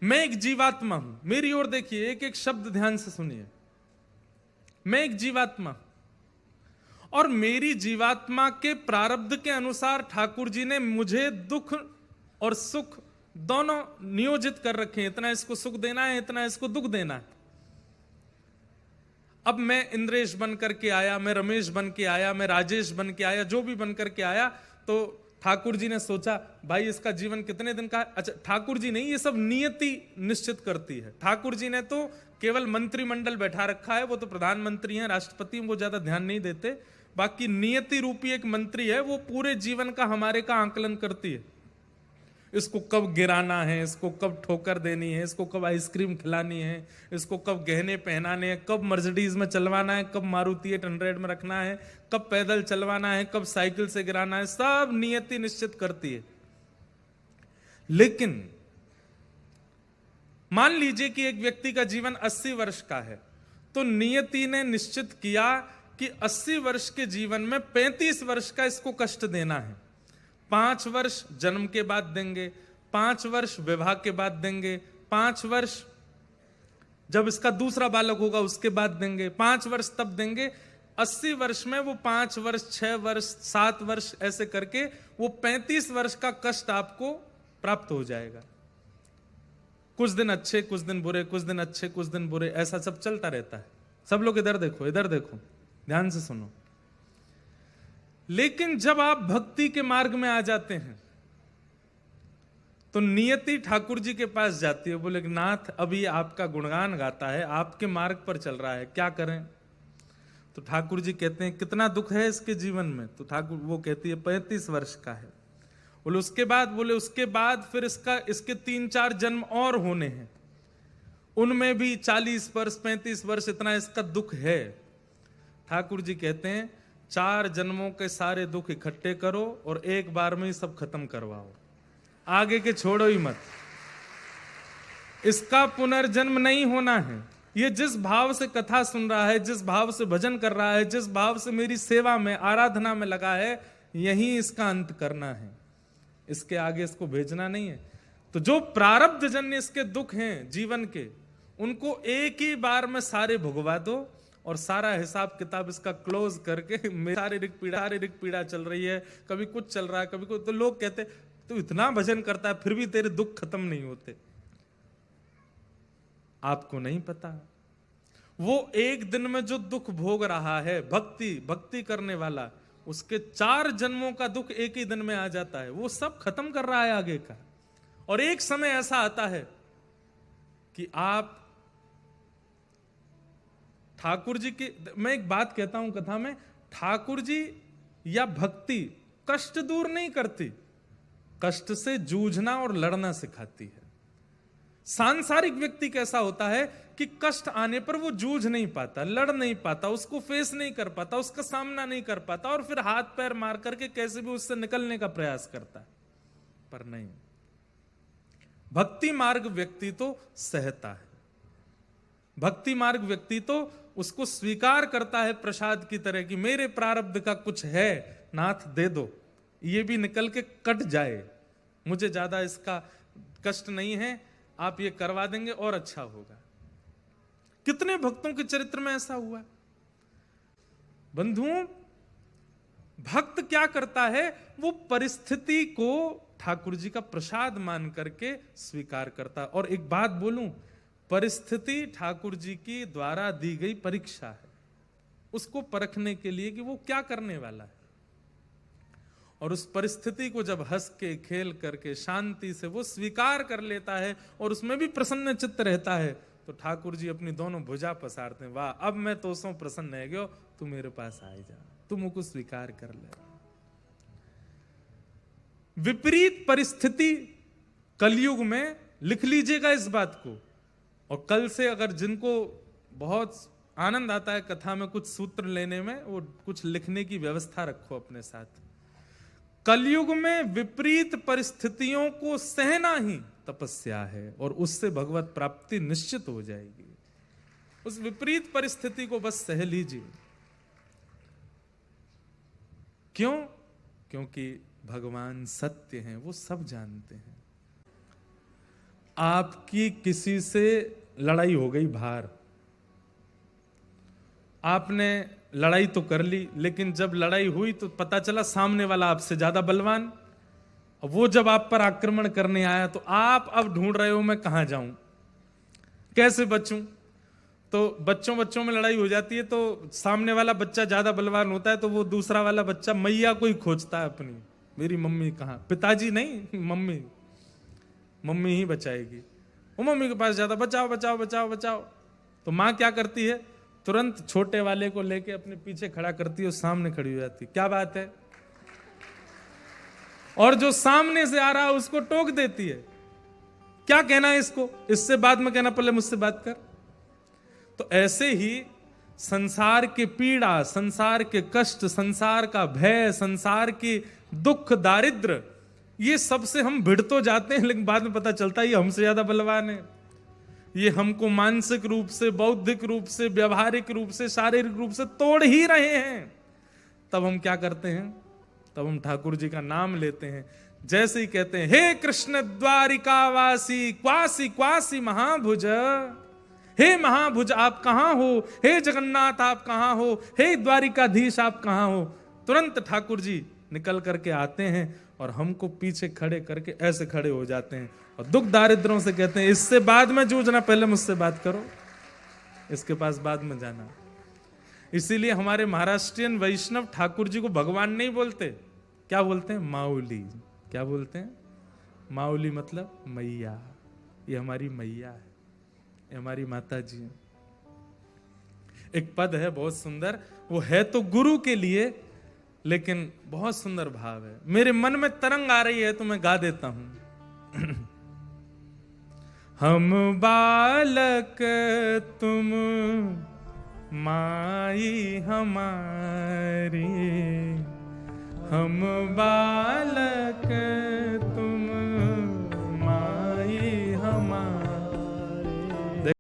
मैं एक जीवात्मा हूं, मेरी ओर देखिए, एक एक शब्द ध्यान से सुनिए। मैं एक जीवात्मा हूं और मेरी जीवात्मा के प्रारब्ध के अनुसार ठाकुर जी ने मुझे दुख और सुख दोनों नियोजित कर रखे हैं। इतना इसको सुख देना है, इतना इसको दुख देना है। अब मैं इंद्रेश बन करके आया, मैं रमेश बन के आया, मैं राजेश बन के आया, जो भी बन करके आया, तो ठाकुर जी ने सोचा भाई इसका जीवन कितने दिन का है। अच्छा, ठाकुर जी नहीं, ये सब नियति निश्चित करती है। ठाकुर जी ने तो केवल मंत्रिमंडल बैठा रखा है, वो तो प्रधानमंत्री हैं, राष्ट्रपति, वो ज्यादा ध्यान नहीं देते। बाकी नियति रूपी एक मंत्री है, वो पूरे जीवन का हमारे का आंकलन करती है। इसको कब गिराना है, इसको कब ठोकर देनी है, इसको कब आइसक्रीम खिलानी है, इसको कब गहने पहनाने हैं, कब मर्सिडीज में चलवाना है, कब मारुति 800 में रखना है, कब पैदल चलवाना है, कब साइकिल से गिराना है, सब नियति निश्चित करती है। लेकिन मान लीजिए कि एक व्यक्ति का जीवन 80 वर्ष का है, तो नियति ने निश्चित किया कि 80 वर्ष के जीवन में 35 वर्ष का इसको कष्ट देना है। 5 वर्ष जन्म के बाद देंगे, 5 वर्ष विवाह के बाद देंगे, 5 वर्ष जब इसका दूसरा बालक होगा उसके बाद देंगे, 5 वर्ष तब देंगे। 80 वर्ष में वो 5 वर्ष, 6 वर्ष, 7 वर्ष ऐसे करके वो 35 वर्ष का कष्ट आपको प्राप्त हो जाएगा। कुछ दिन अच्छे, कुछ दिन बुरे, कुछ दिन अच्छे, कुछ दिन बुरे, ऐसा सब चलता रहता है। सब लोग इधर देखो, इधर देखो, ध्यान से सुनो। लेकिन जब आप भक्ति के मार्ग में आ जाते हैं तो नियति ठाकुर जी के पास जाती है, बोले नाथ अभी आपका गुणगान गाता है, आपके मार्ग पर चल रहा है, क्या करें? तो ठाकुर जी कहते हैं कितना दुख है इसके जीवन में? तो ठाकुर वो कहती है 35 वर्ष का है। बोले उसके बाद फिर इसके 3-4 जन्म और होने हैं, उनमें भी 40 वर्ष 35 वर्ष इतना इसका दुख है। ठाकुर जी कहते हैं 4 जन्मों के सारे दुख इकट्ठे करो और एक बार में ही सब खत्म करवाओ, आगे के छोड़ो ही मत। इसका पुनर्जन्म नहीं होना है। ये जिस भाव से कथा सुन रहा है, जिस भाव से भजन कर रहा है, जिस भाव से मेरी सेवा में, आराधना में लगा है, यही इसका अंत करना है, इसके आगे इसको भेजना नहीं है। तो जो प्रारब्ध जन्य इसके दुख हैं जीवन के, उनको एक ही बार में सारे भुगवा दो और सारा हिसाब किताब इसका क्लोज करके, शारीरिक पीड़ा चल रही है, कभी कुछ चल रहा है, कभी कुछ। तो लोग कहते तू इतना भजन करता है फिर भी तेरे दुख खत्म नहीं होते। आपको नहीं पता, वो एक दिन में जो दुख भोग रहा है भक्ति करने वाला, उसके 4 जन्मों का दुख एक ही दिन में आ जाता है, वो सब खत्म कर रहा है आगे का। और एक समय ऐसा आता है कि आप ठाकुर जी की, मैं एक बात कहता हूं कथा में, ठाकुर जी या भक्ति कष्ट दूर नहीं करती, कष्ट से जूझना और लड़ना सिखाती है। सांसारिक व्यक्ति कैसा होता है कि कष्ट आने पर वो जूझ नहीं पाता, लड़ नहीं पाता, उसको फेस नहीं कर पाता, उसका सामना नहीं कर पाता, और फिर हाथ पैर मार करके कैसे भी उससे निकलने का प्रयास करता है। पर नहीं, भक्ति मार्ग व्यक्ति तो सहता है, भक्ति मार्ग व्यक्ति तो उसको स्वीकार करता है प्रसाद की तरह कि मेरे प्रारब्ध का कुछ है, नाथ दे दो, ये भी निकल के कट जाए, मुझे ज्यादा इसका कष्ट नहीं है, आप ये करवा देंगे और अच्छा होगा। कितने भक्तों के चरित्र में ऐसा हुआ? बंधुओं, भक्त क्या करता है? वो परिस्थिति को ठाकुर जी का प्रसाद मान करके स्वीकार करता है। और एक बात बोलूं, परिस्थिति ठाकुर जी की द्वारा दी गई परीक्षा है, उसको परखने के लिए कि वो क्या करने वाला है। और उस परिस्थिति को जब हंस के खेल करके शांति से वो स्वीकार कर लेता है और उसमें भी प्रसन्न चित्त रहता है, तो ठाकुर जी अपनी दोनों भुजा पसारते हैं, वाह अब मैं तो सो प्रसन्न है गयो, तू मेरे पास आए जा, तू मुझको स्वीकार कर ले। विपरीत परिस्थिति कलयुग में, लिख लीजिएगा इस बात को, और कल से अगर जिनको बहुत आनंद आता है कथा में कुछ सूत्र लेने में, वो कुछ लिखने की व्यवस्था रखो अपने साथ। कलयुग में विपरीत परिस्थितियों को सहना ही तपस्या है और उससे भगवत प्राप्ति निश्चित हो जाएगी। उस विपरीत परिस्थिति को बस सह लीजिए। क्यों? क्योंकि भगवान सत्य हैं, वो सब जानते हैं। आपकी किसी से लड़ाई हो गई बाहर, आपने लड़ाई तो कर ली, लेकिन जब लड़ाई हुई तो पता चला सामने वाला आपसे ज्यादा बलवान। वो जब आप पर आक्रमण करने आया तो आप अब ढूंढ रहे हो मैं कहां जाऊं, कैसे बचूं। तो बच्चों में लड़ाई हो जाती है तो सामने वाला बच्चा ज्यादा बलवान होता है तो वो दूसरा वाला बच्चा मैया को ही खोजता है अपनी, मेरी मम्मी कहां, पिताजी नहीं, मम्मी, मम्मी ही बचाएगी। वो मम्मी के पास जाता, बचाओ बचाओ बचाओ बचाओ। तो माँ क्या करती है, तुरंत छोटे वाले को लेके अपने पीछे खड़ा करती है और सामने खड़ी हो जाती है, क्या बात है, और जो सामने से आ रहा है उसको टोक देती है, क्या कहना है इसको, इससे बाद में कहना, पहले मुझसे बात कर। तो ऐसे ही संसार के पीड़ा, संसार के कष्ट, संसार का भय, संसार की दुख, दारिद्र, ये सबसे हम भिड़ तो जाते हैं, लेकिन बाद में पता चलता है ये हमसे ज्यादा बलवान है। ये हमको मानसिक रूप से, बौद्धिक रूप से, व्यवहारिक रूप से, शारीरिक रूप से तोड़ ही रहे हैं। तब हम क्या करते हैं, तब हम ठाकुर जी का नाम लेते हैं। जैसे ही कहते हैं, हे कृष्ण द्वारिकावासी क्वासी क्वासी महाभुज, हे महाभुज आप कहां हो, हे जगन्नाथ आप कहां हो, हे द्वारिकाधीश आप कहां हो, तुरंत ठाकुर जी निकल करके आते हैं और हमको पीछे खड़े करके ऐसे खड़े हो जाते हैं और दुख दारिद्रों से कहते हैं, इससे बाद में जूझना, पहले मुझसे बात करो, इसके पास बाद में जाना। इसीलिए हमारे महाराष्ट्रियन वैष्णव ठाकुर जी को भगवान नहीं बोलते, क्या बोलते हैं, माउली। क्या बोलते हैं, माउली मतलब मैया, ये हमारी मैया है, ये हमारी माता जी है। एक पद है बहुत सुंदर, वो है तो गुरु के लिए, लेकिन बहुत सुंदर भाव है, मेरे मन में तरंग आ रही है तो मैं गा देता हूं। हम बालक तुम माई हमारी,